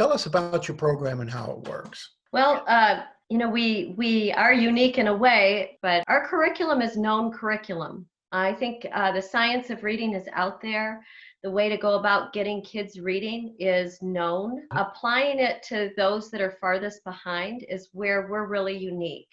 Tell us about your program and how it works. Well, we are unique in a way, but our curriculum is known curriculum. I think the science of reading is out there. The way to go about getting kids reading is known. Applying it to those that are farthest behind is where we're really unique.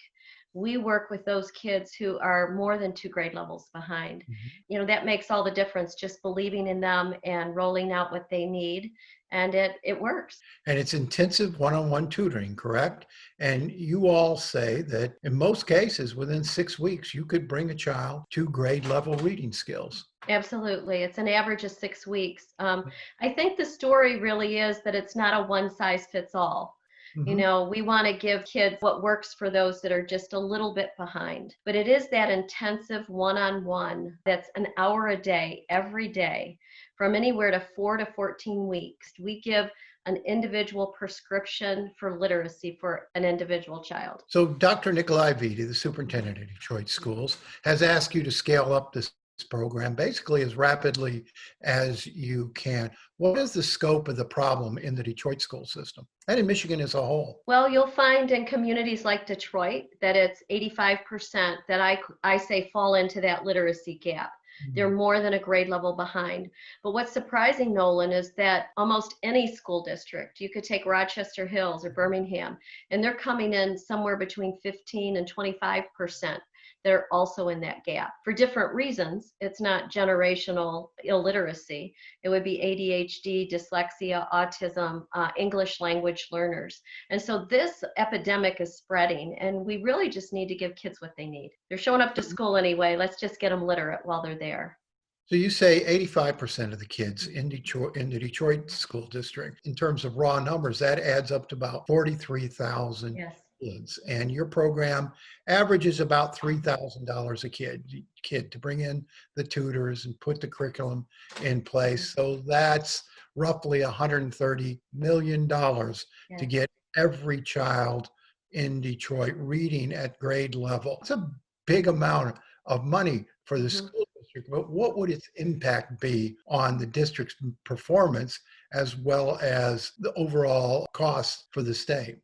We work with those kids who are more than two grade levels behind. Mhm. That makes all the difference, just believing in them and rolling out what they need. And it works. And it's intensive one-on-one tutoring, correct? And you all say that in most cases, within 6 weeks, you could bring a child to grade level reading skills. Absolutely. It's an average of 6 weeks. I think the story really is that it's not a one size fits all. Mhm. We want to give kids what works for those that are just a little bit behind. But it is that intensive one on one that's an hour a day, every day, from anywhere to 4 to 14 weeks. We give an individual prescription for literacy for an individual child. So Dr. Nikolai Vitti, the superintendent of Detroit schools, has asked you to scale up this program basically as rapidly as you can. What is the scope of the problem in the Detroit school system and in Michigan as a whole? Well, you'll find in communities like Detroit that it's 85% that I say fall into that literacy gap. They're Mhm. more than a grade level behind. But what's surprising, Nolan, is that almost any school district, you could take Rochester Hills or Birmingham, and they're coming in somewhere between 15 and 25% that are also in that gap for different reasons. It's not generational illiteracy. It would be ADHD, dyslexia, autism, English language learners. And so this epidemic is spreading, and we really just need to give kids what they need. They're showing up to school anyway. Let's just get them literate while they're there. So you say 85% of the kids in the Detroit school district, in terms of raw numbers, that adds up to about 43,000 Yes. kids. And your program averages about $3,000 a kid to bring in the tutors and put the curriculum in place. So that's roughly $130 million to Yes. get every child in Detroit reading at grade level. It's a big amount of money for the Mhm. school district, but what would its impact be on the district's performance as well as the overall cost for the state?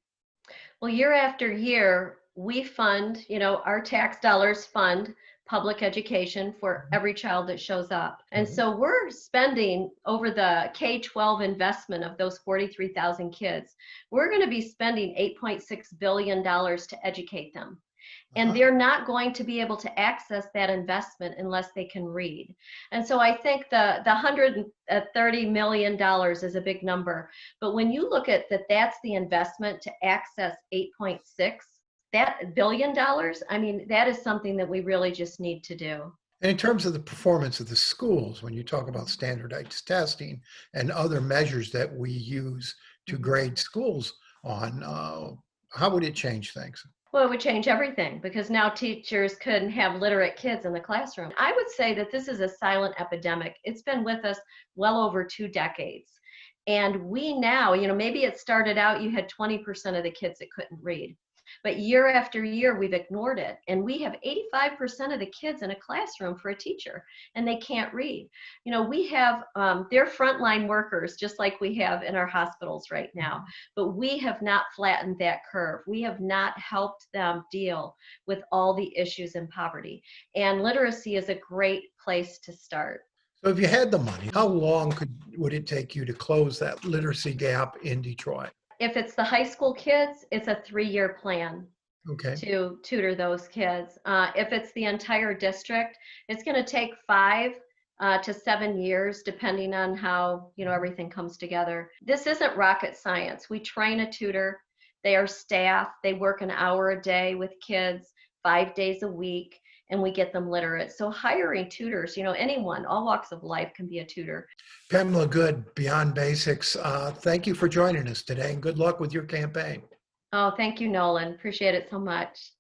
Well, year after year, we fund, our tax dollars fund public education for every child that shows up. And Mhm. so we're spending over the K-12 investment of those 43,000 kids. We're going to be spending $8.6 billion to educate them. And Uh-huh. they're not going to be able to access that investment unless they can read. And so I think the $130 million is a big number. But when you look at that, that's the investment to access 8.6 that $1 billion. I mean, that is something that we really just need to do. And in terms of the performance of the schools, when you talk about standardized testing and other measures that we use to Mhm. grade schools on, how would it change things? Well, it would change everything because now teachers couldn't have literate kids in the classroom. I would say that this is a silent epidemic. It's been with us well over 2 decades. And we now, maybe it started out you had 20% of the kids that couldn't read. But year after year, we've ignored it. And we have 85% of the kids in a classroom for a teacher, and they can't read. We have, they're frontline workers, just like we have in our hospitals right now. But we have not flattened that curve. We have not helped them deal with all the issues in poverty. And literacy is a great place to start. So if you had the money, how long would it take you to close that literacy gap in Detroit? If it's the high school kids, it's a 3-year plan Okay. to tutor those kids. If it's the entire district, it's going to take 5 to 7 years, depending on how everything comes together. This isn't rocket science. We train a tutor. They are staff. They work an hour a day with kids, 5 days a week, and we get them literate. So hiring tutors, anyone, all walks of life can be a tutor. Pamela Good, Beyond Basics, thank you for joining us today and good luck with your campaign. Oh, thank you, Nolan. Appreciate it so much.